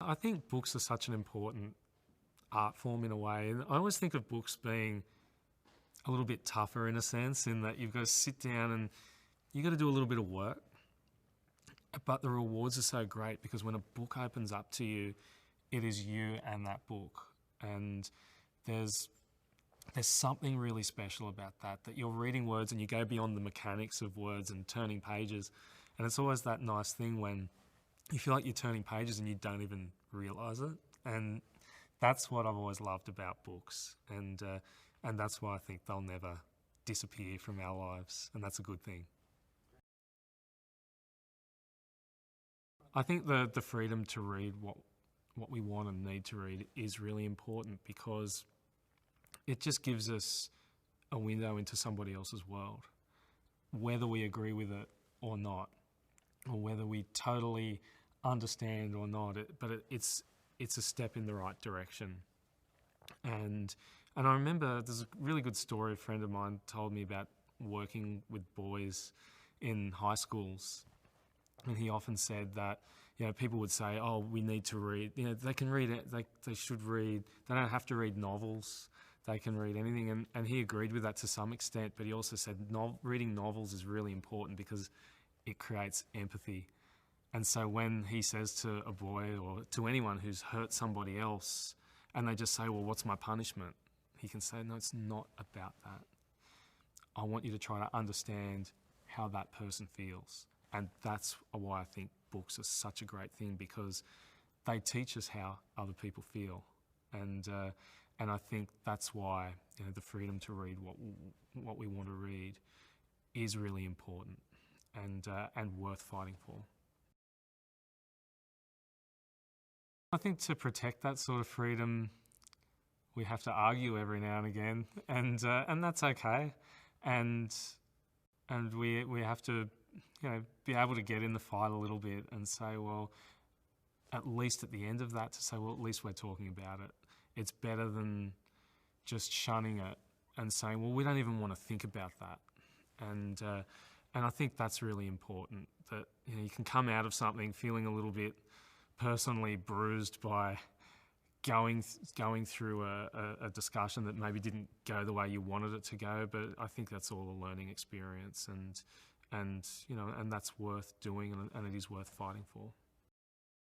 I think books are such an important art form in a way. And I always think of books being a little bit tougher in a sense, in that you've got to sit down and you've got to do a little bit of work. But the rewards are so great because when a book opens up to you, it is you and that book. And there's something really special about that you're reading words and you go beyond the mechanics of words and turning pages. And it's always that nice thing when you feel like you're turning pages and you don't even realise it. And that's what I've always loved about books. And that's why I think they'll never disappear from our lives. And that's a good thing. I think the freedom to read what we want and need to read is really important because it just gives us a window into somebody else's world, whether we agree with it or not, or whether we totally understand or not. But it's a step in the right direction. And I remember there's a really good story a friend of mine told me about working with boys in high schools. And he often said that, people would say, oh, we need to read, they can read it, they should read, they don't have to read novels, they can read anything. And he agreed with that to some extent, but he also said reading novels is really important because it creates empathy. And so when he says to a boy or to anyone who's hurt somebody else, and they just say, well, what's my punishment? He can say, no, it's not about that. I want you to try to understand how that person feels. And that's why I think books are such a great thing, because they teach us how other people feel. And I think that's why the freedom to read what we want to read is really important and worth fighting for. I think to protect that sort of freedom, we have to argue every now and again, and that's okay. And we have to be able to get in the fight a little bit and say, well, at least at the end of that, to say, well, at least we're talking about it. It's better than just shunning it and saying, well, we don't even want to think about that. And I think that's really important, that you can come out of something feeling a little bit personally bruised by going through a discussion that maybe didn't go the way you wanted it to go. But I think that's all a learning experience, and that's worth doing, and it is worth fighting for.